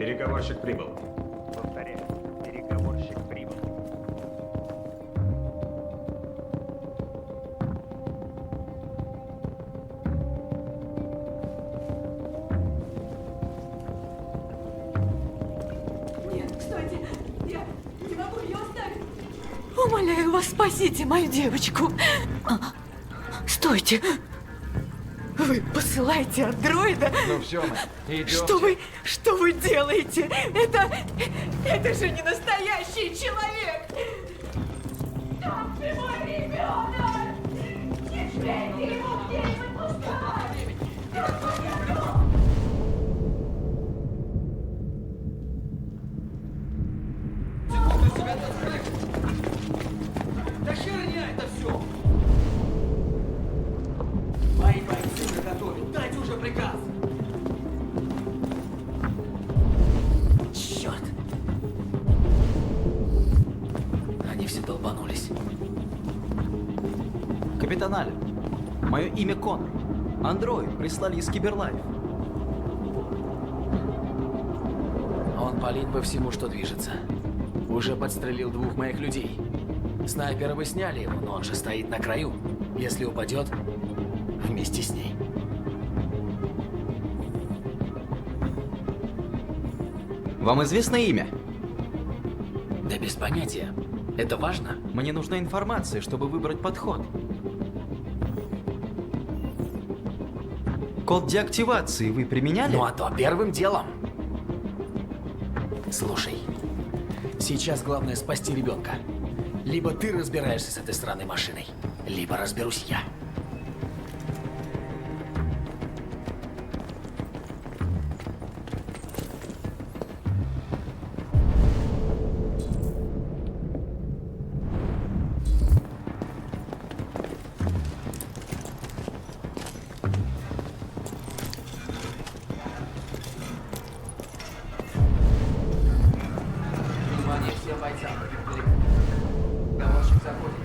Переговорщик прибыл. Повторяю, переговорщик прибыл. Нет, стойте! Я не могу ее оставить! Умоляю вас, спасите мою девочку! Стойте! Вы посылаете андроида? Ну все, мы идем. Что вы делаете? Это же не настоящий человек! Там ты мой ребенок! Не смейте его в день выпускать! Я умру! Да херня это все! Мои бойцы уже готовы. Дайте уже приказ! Черт! Они все долбанулись. Капитан Аллен, мое имя Конор. Андроид прислали из Киберлайф. Он палит по всему, что движется. Уже подстрелил 2 моих людей. Снайпера вы сняли его, но он же стоит на краю. Если упадет, вместе с ней. Вам известно имя? Да без понятия. Это важно? Мне нужна информация, чтобы выбрать подход. Код деактивации вы применяли? Ну а то первым делом. Слушай, сейчас главное спасти ребенка. Либо ты разбираешься с этой сраной машиной, либо разберусь я. Внимание всем бойцам. Переговорщик заходит.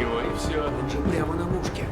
Ничего, и все. Он же прямо на мушке.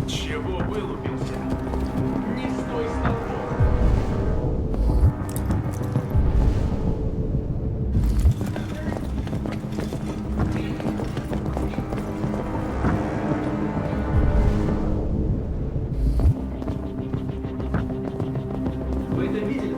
Чего вылупился? Не стой столбом. Вы это видели?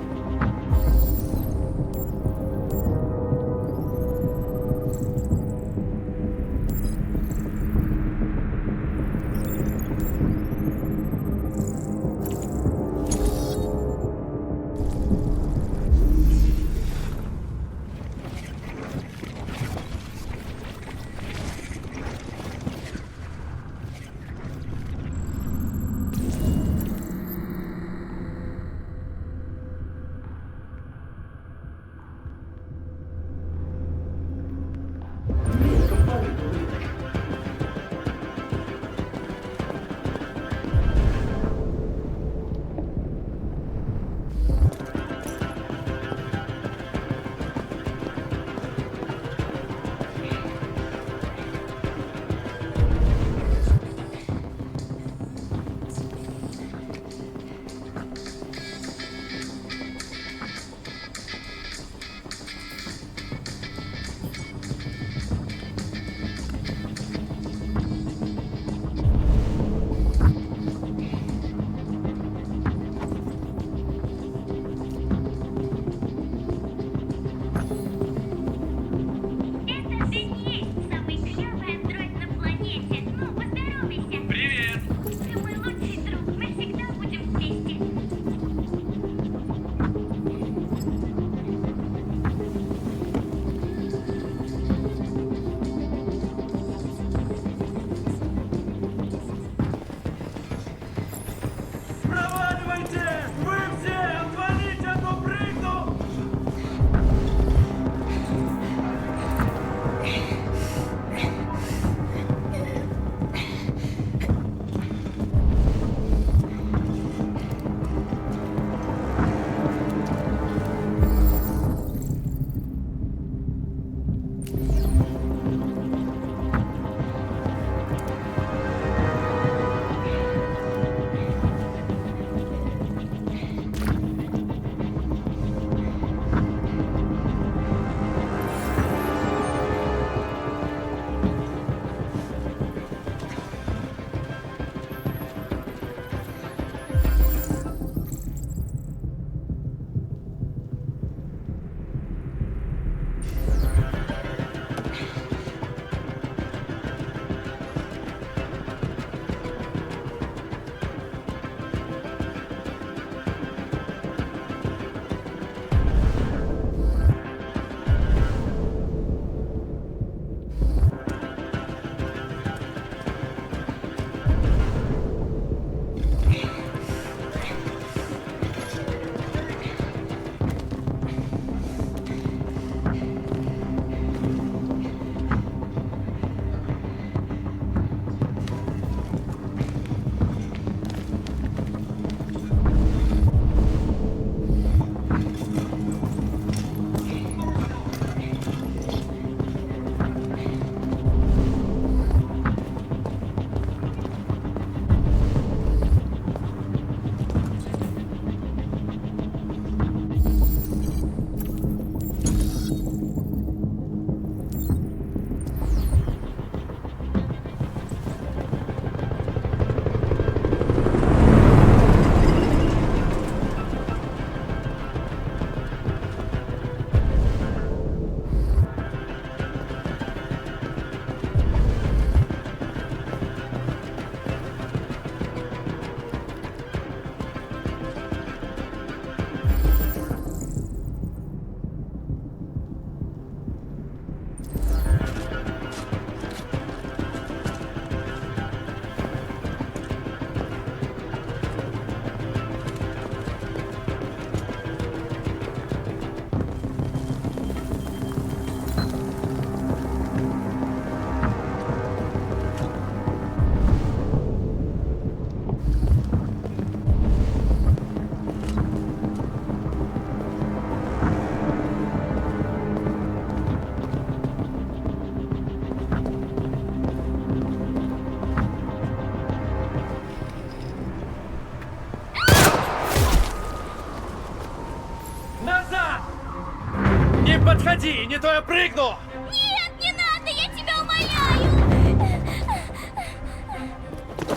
подходи, не то я прыгну! Нет, не надо, я тебя умоляю!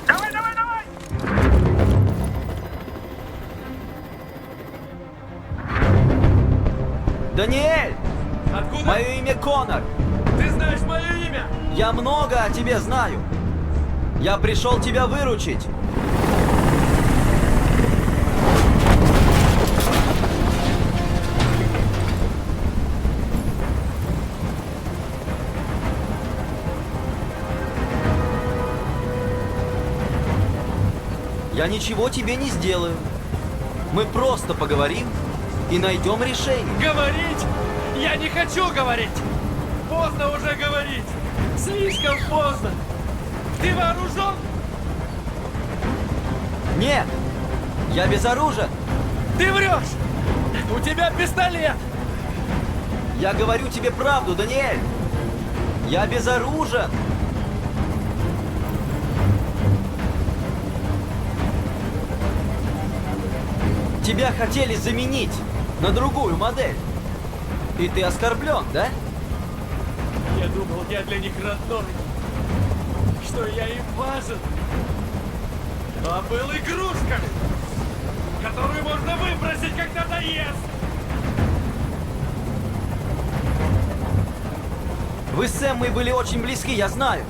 Давай, давай, давай! Даниэль! Откуда? Мое имя Конор. Ты знаешь мое имя? Я много о тебе знаю. Я пришел тебя выручить. Я ничего тебе не сделаю. Мы просто поговорим и найдем решение. Говорить? Я не хочу говорить! Поздно уже говорить! Слишком поздно! Ты вооружен? Нет, я безоружен. Ты врешь! У тебя пистолет! Я говорю тебе правду, Даниэль. Я безоружен. Тебя хотели заменить на другую модель. И ты оскорблен, да? Я думал, я для них родной. Что я им важен. А был игрушкой, которую можно выбросить, когда надоест. Вы с Эммой были очень близки, я знаю.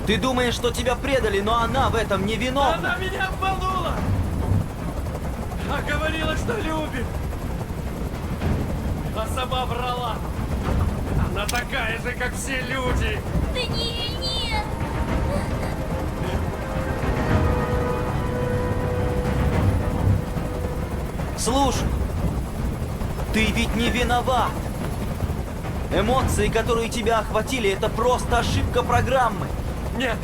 Ты думаешь, что тебя предали, но она в этом не виновна. Она меня обманула! А говорила, что любит. А сама врала. Она такая же, как все люди. Даниэль, нет! Слушай, ты ведь не виноват. Эмоции, которые тебя охватили, это просто ошибка программы. Нет,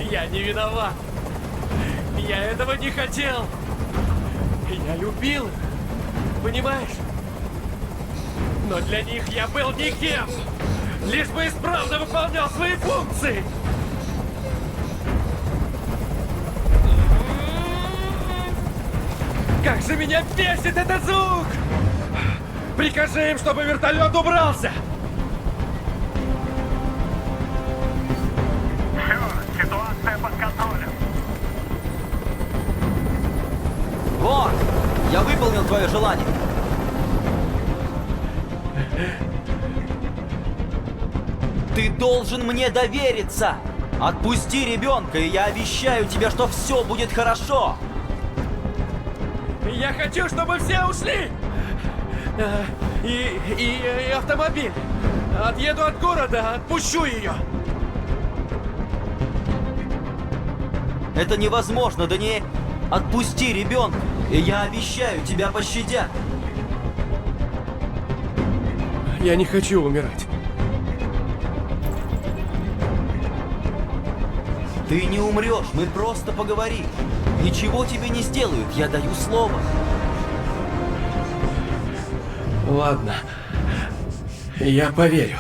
я не виноват. Я этого не хотел. Я любил их, понимаешь? Но для них я был никем. Лишь бы исправно выполнял свои функции. Как же меня бесит этот звук! Прикажи им, чтобы вертолет убрался! Все, ситуация под контролем. Вот, я выполнил твое желание. Ты должен мне довериться. Отпусти ребенка, и я обещаю тебе, что все будет хорошо. Я хочу, чтобы все ушли! И автомобиль. Отъеду от города, отпущу ее. Это невозможно, Даниэль. Отпусти ребенка, и я обещаю, тебя пощадят. Я не хочу умирать. Ты не умрешь, мы просто поговорим. Ничего тебе не сделают, я даю слово. Ладно. Я поверю.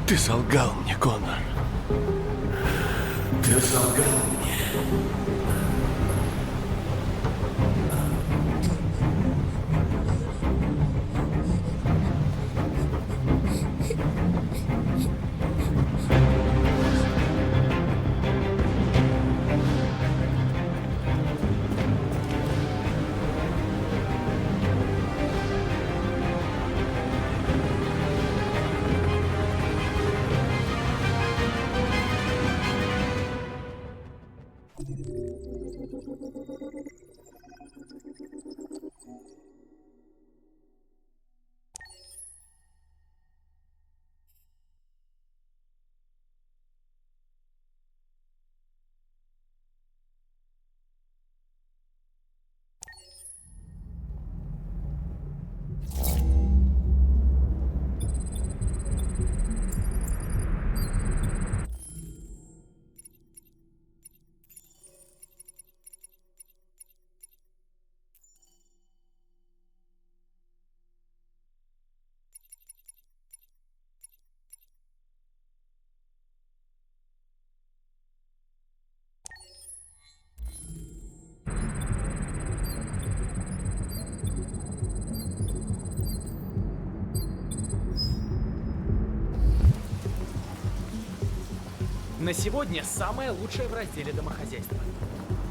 Ты солгал мне, Конор. Ты солгал мне. На сегодня самое лучшее в разделе домохозяйства.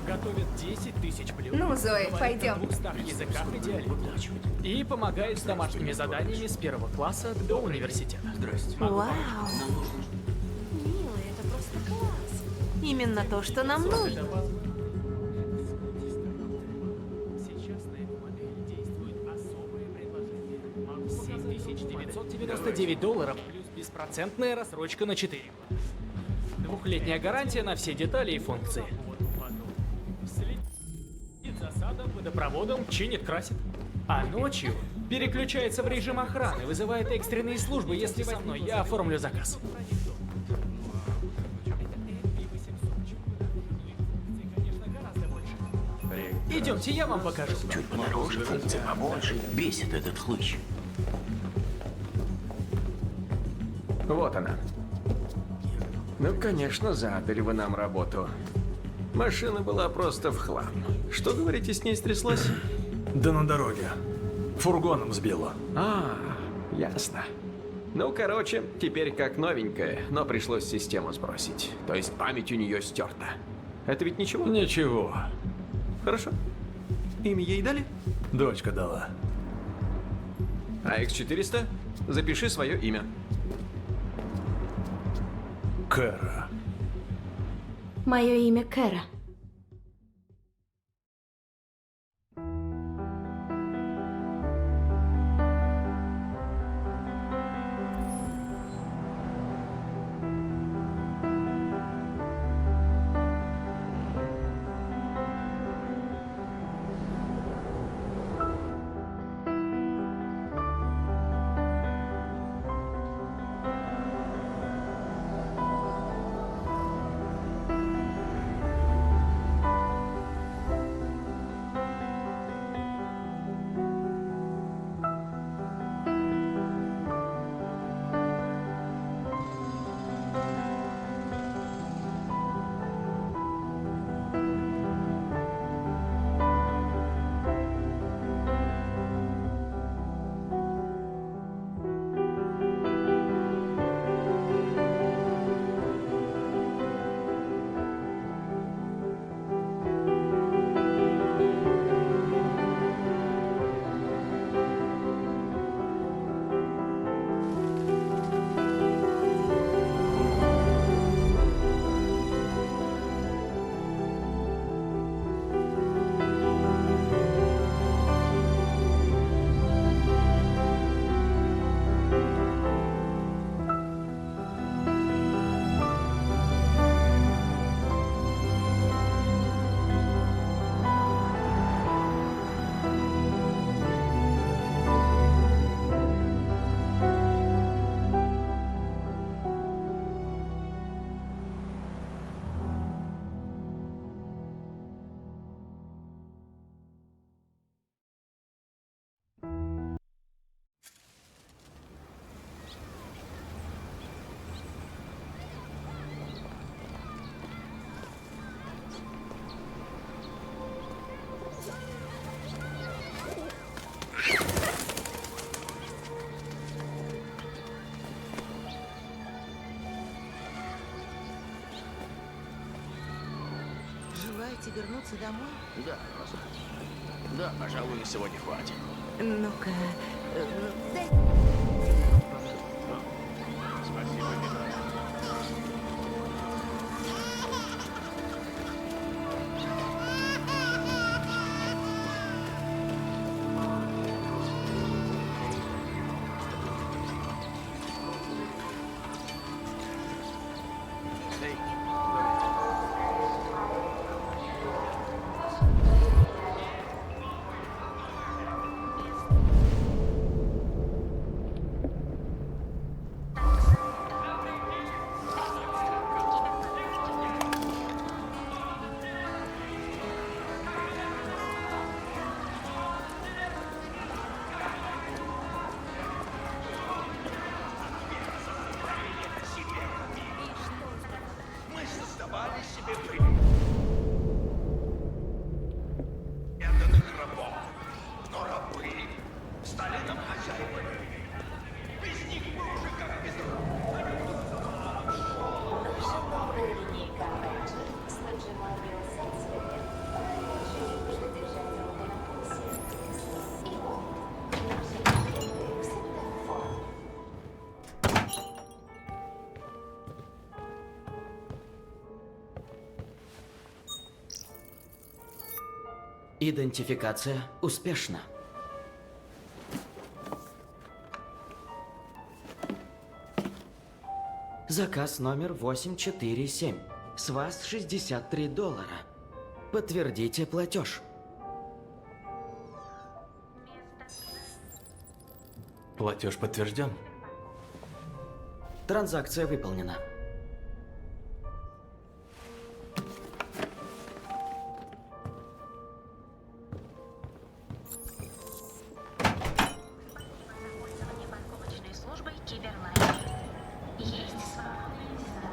Готовят 10 тысяч блюд. Ну, Зои, говорит на пойдем. 200 языках и диалектах. И помогает с домашними заданиями с 1 класса до университета. Здрасте. Вау. Милый, это просто класс. Именно то, что нам нужно. Сейчас на эту модель действует особое предложение. $7999 плюс беспроцентная рассрочка на 4 года. Двухлетняя гарантия на все детали и функции. Следит за садом, водопроводом, чинит, красит. А ночью переключается в режим охраны, вызывает экстренные службы, если со мной, я оформлю заказ. Идемте, я вам покажу. Чуть подороже, функций побольше. Бесит этот хлыщ. Вот она. Ну, конечно, задали вы нам работу. Машина была просто в хлам. Что, говорите, с ней стряслось? Да на дороге. Фургоном сбило. А, ясно. Ну, короче, теперь как новенькая, но пришлось систему сбросить. То есть память у нее стерта. Это ведь ничего? Ничего. Хорошо. Имя ей дали? Дочка дала. А X400? Запиши свое имя. Кэра. Мое имя Кэра. Желаете вернуться домой? Да, Роза. Да, пожалуй, на сегодня хватит. Ну-ка, дай... Спасибо, Мина. Идентификация успешна. Заказ номер 847. С вас $63. Подтвердите платеж. Платеж подтвержден. Транзакция выполнена. Парковочной службой Киберлайн. Есть свободные места.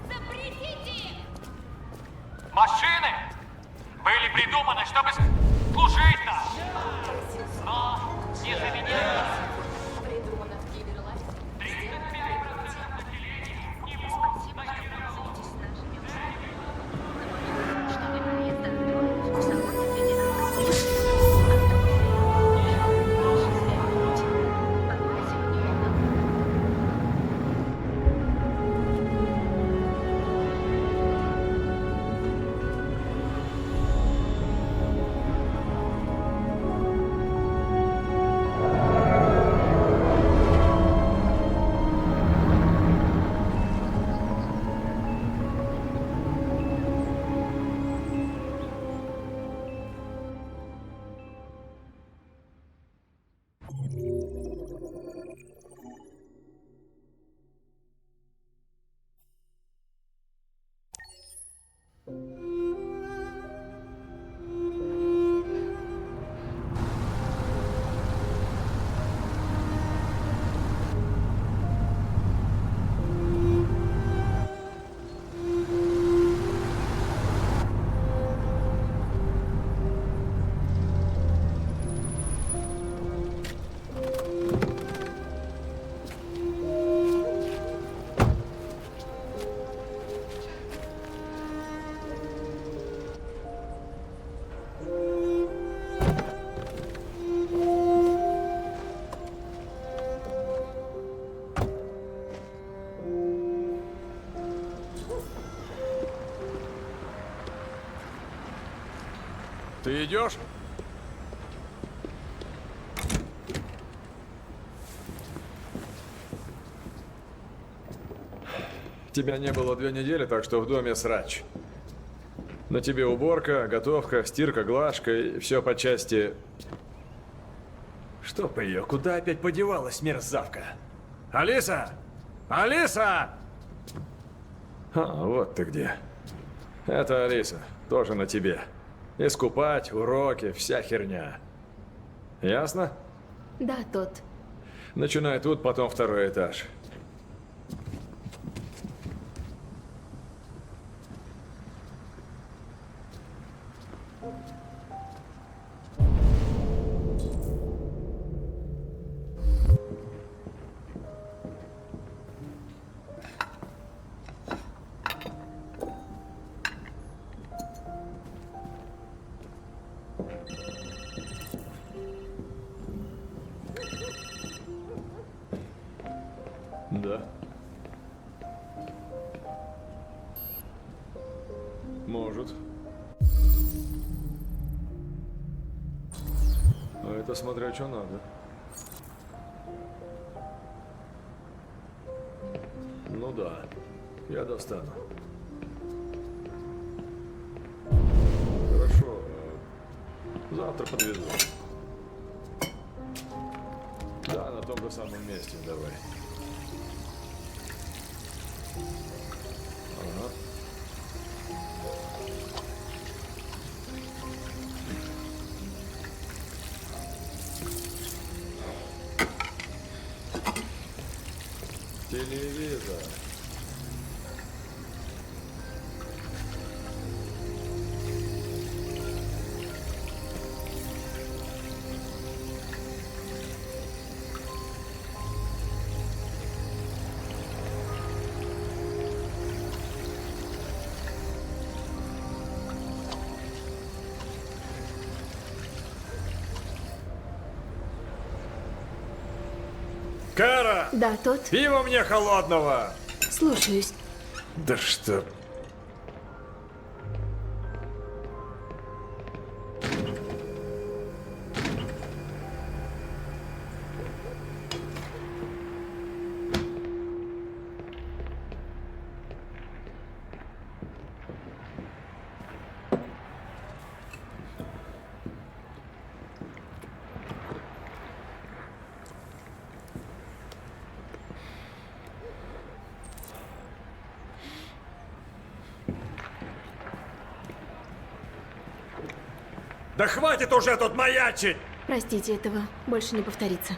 Запретите! Машины были придуманы, чтобы служить нам. Но не заменять. Придумано в Киберлайн. Спасибо, что пользуетесь нашими услугами. Что вы наконец-то открываете в свободных федералах. Ты идешь? Тебя не было 2 недели, так что в доме срач. На тебе уборка, готовка, стирка, глажка и все по части... Чтоб ее, куда опять подевалась мерзавка? Алиса! Алиса! А, вот ты где. Это Алиса, тоже на тебе. Искупать, уроки, вся херня. Ясно? Да, тот. Начинай тут, потом 2-й этаж. Да. Может. А это смотря что надо. Ну да, я достану. Хорошо. Завтра подвезу. Да, на том же самом месте, давай. Ага. Телевизор. Кара! Да, тот. Пиво мне холодного! Слушаюсь. Да что... Да хватит уже тут маячить! Простите, этого больше не повторится.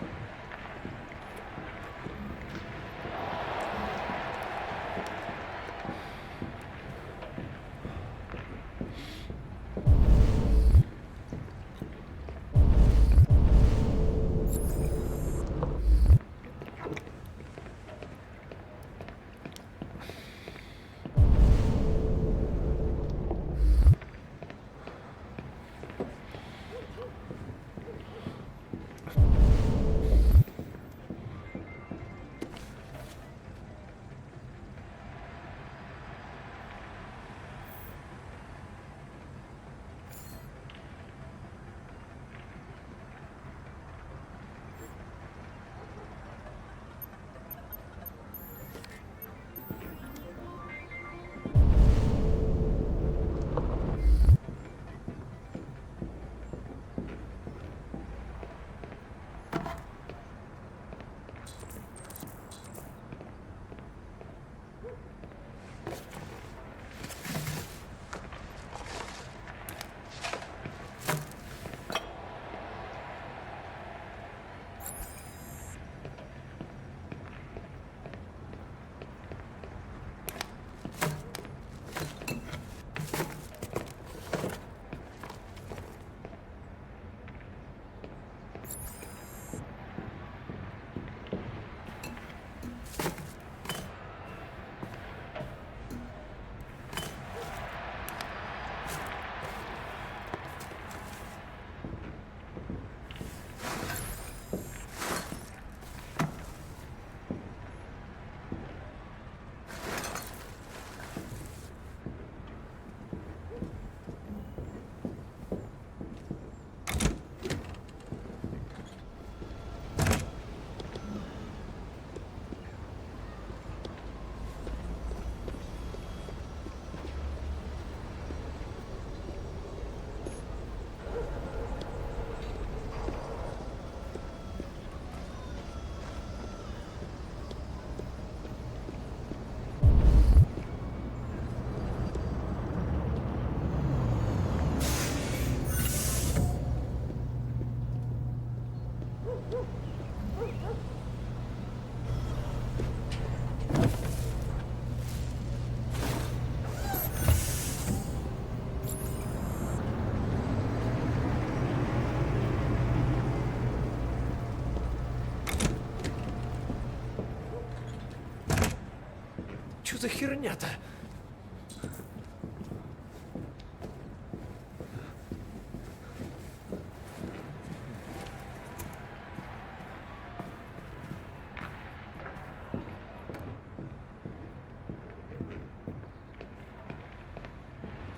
Что за херня-то?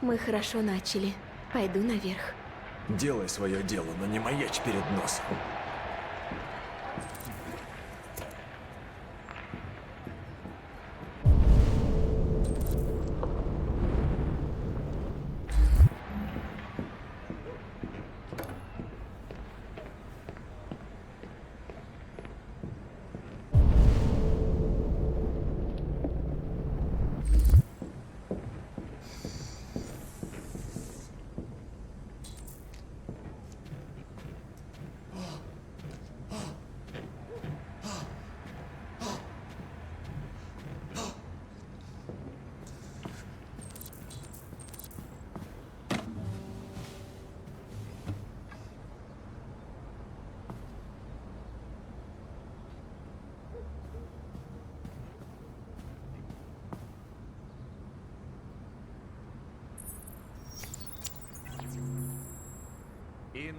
Мы хорошо начали. Пойду наверх. Делай свое дело, но не маячь перед носом.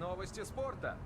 Новости спорта.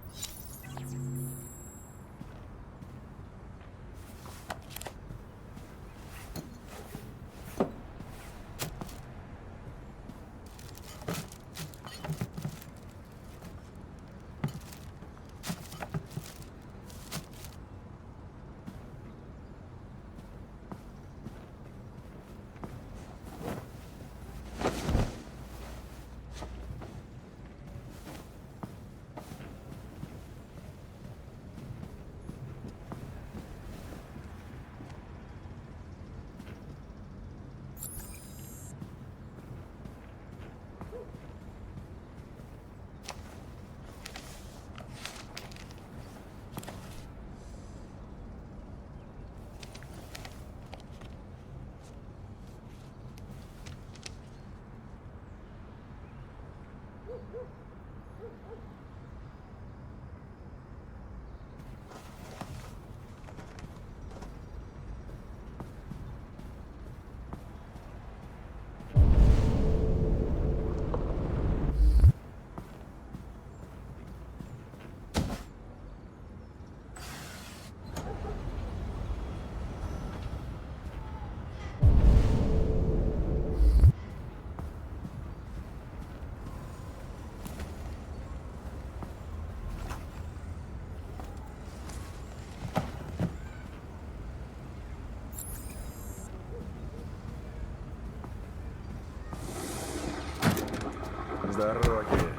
С дороги.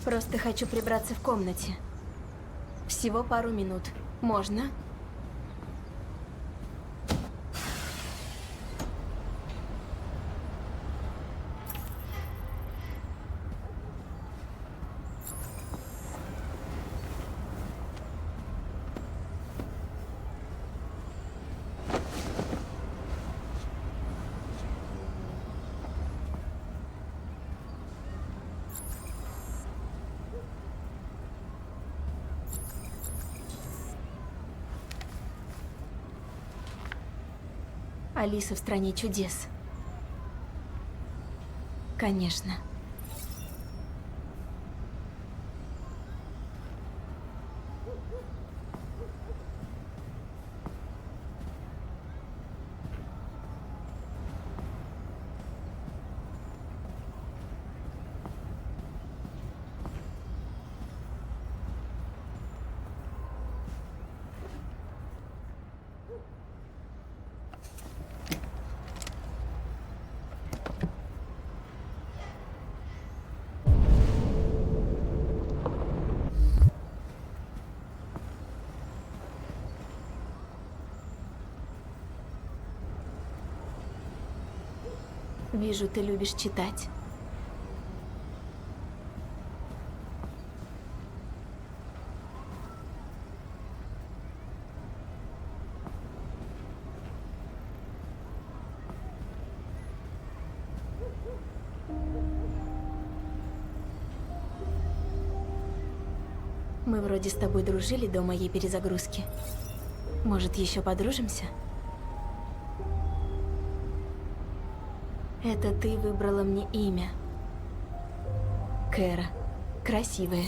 Просто хочу прибраться в комнате. Всего пару минут. Можно? Алиса в стране чудес. Конечно. Вижу, ты любишь читать. Мы вроде с тобой дружили до моей перезагрузки. Может, еще подружимся? Это ты выбрала мне имя. Кэра. Красивое.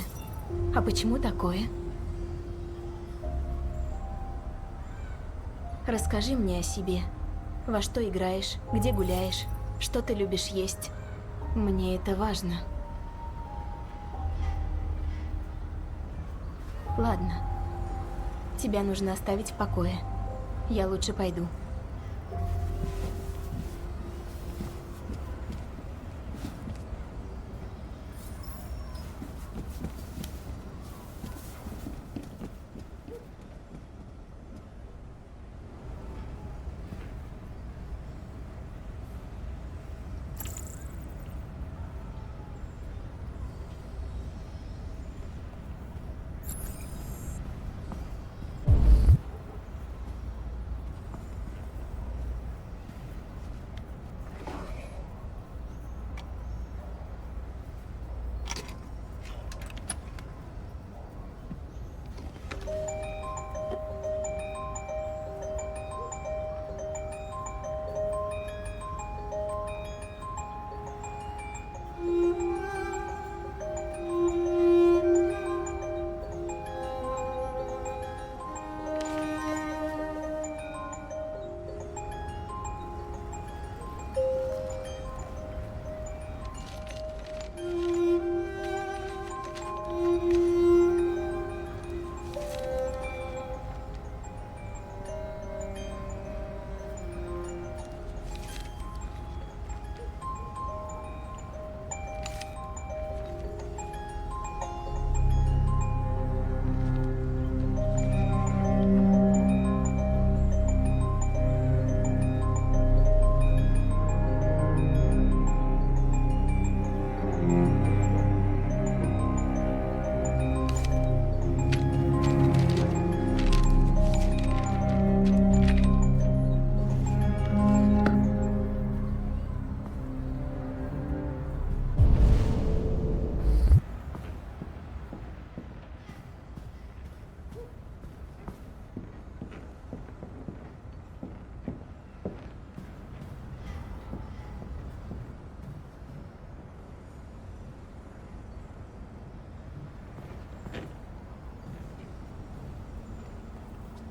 А почему такое? Расскажи мне о себе. Во что играешь, где гуляешь, что ты любишь есть. Мне это важно. Ладно. Тебя нужно оставить в покое. Я лучше пойду.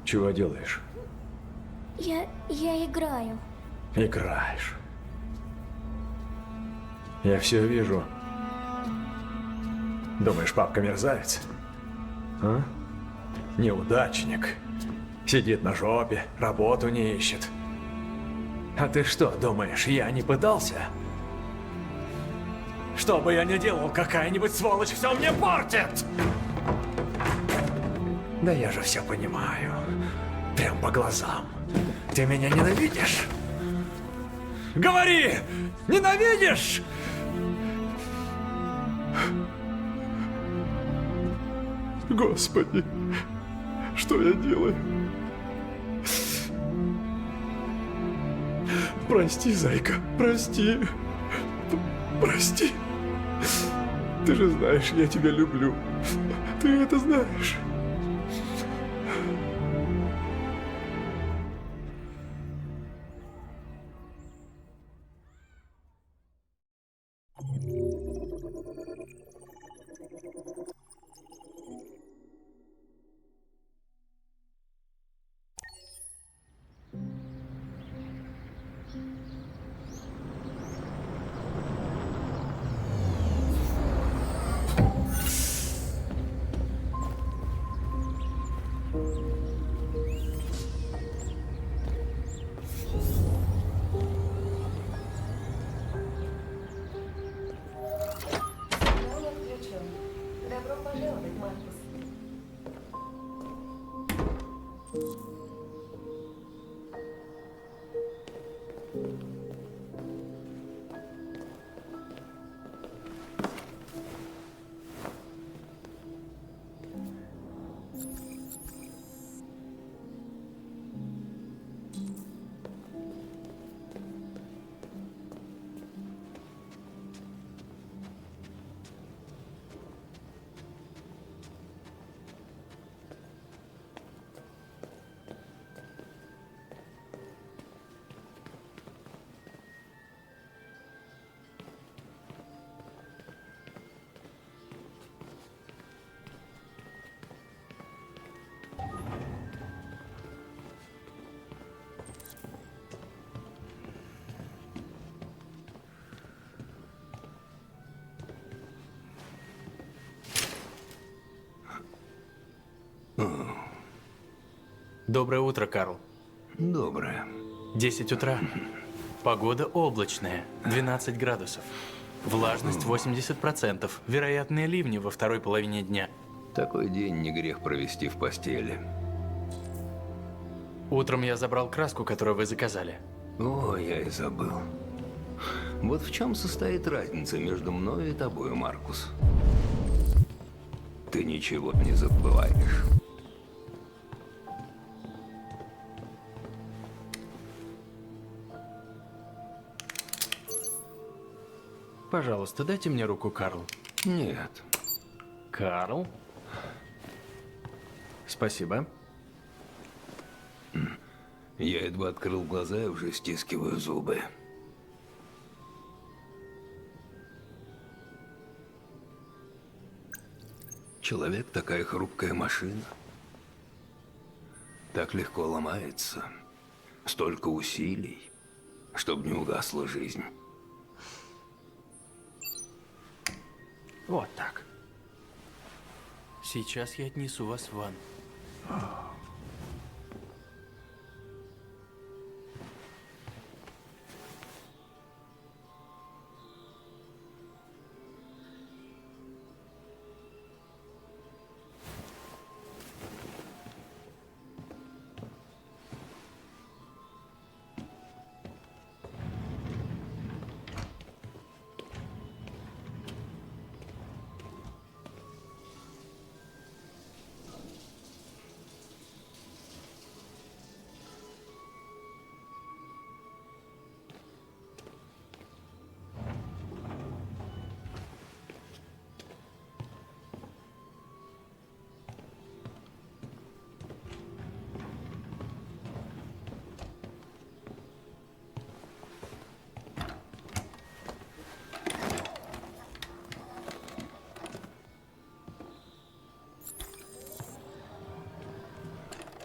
Чего делаешь? Я играю. Играешь. Я все вижу. Думаешь, папка мерзавец? А? Неудачник. Сидит на жопе, работу не ищет. А ты что, думаешь, я не пытался? Что бы я ни делал, какая-нибудь сволочь все мне портит! Да я же все понимаю. Прям по глазам. Ты меня ненавидишь? Говори! Ненавидишь? Господи, что я делаю? Прости, зайка, прости. Прости. Ты же знаешь, я тебя люблю. Ты это знаешь. Доброе утро, Карл. Доброе. 10 утра. Погода облачная, 12 градусов. Влажность 80%. Вероятные ливни во второй половине дня. Такой день не грех провести в постели. Утром я забрал краску, которую вы заказали. О, я и забыл. Вот в чем состоит разница между мной и тобой, Маркус. Ты ничего не забываешь. Пожалуйста, дайте мне руку, Карл. Нет. Карл? Спасибо. Я едва открыл глаза и уже стискиваю зубы. Человек такая хрупкая машина. Так легко ломается. Столько усилий, чтобы не угасла жизнь. Вот так. Сейчас я отнесу вас в ванну.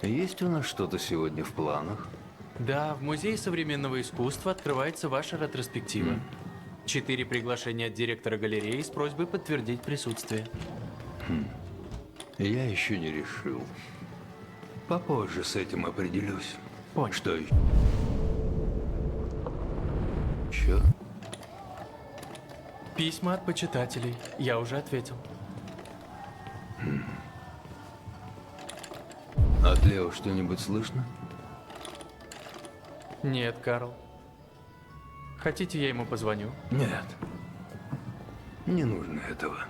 Есть у нас что-то сегодня в планах? Да, в Музее современного искусства открывается ваша ретроспектива. 4 приглашения от директора галереи с просьбой подтвердить присутствие. Я еще не решил. Попозже с этим определюсь. Понял. Что еще? Че? Письма от почитателей. Я уже ответил. От Лео что-нибудь слышно? Нет, Карл. Хотите, я ему позвоню? Нет. Не нужно этого.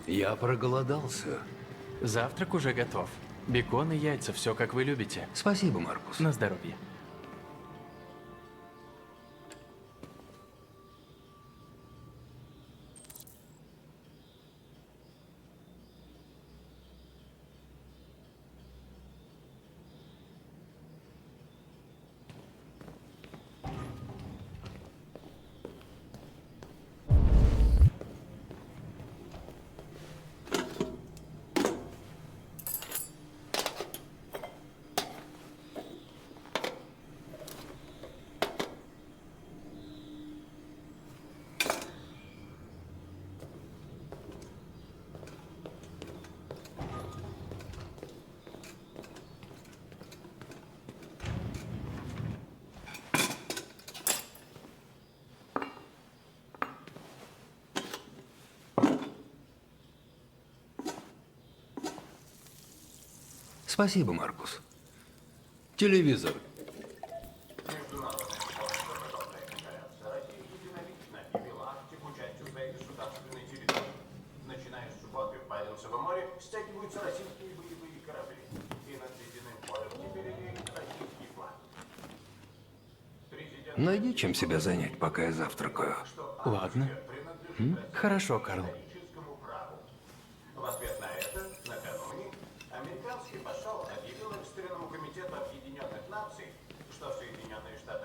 Я проголодался. Завтрак уже готов. Бекон и яйца, все как вы любите. Спасибо, Маркус. На здоровье. Спасибо, Маркус. Телевизор. Баренцевом море стягиваются российские боевые корабли. И над ледяным полем теперь имеет российский флаг. Найди чем себя занять, пока я завтракаю. Ладно. Хорошо, Карл. В ответ на это, накануне, американский посол объявил экстренному комитету Объединенных Наций, что Соединенные Штаты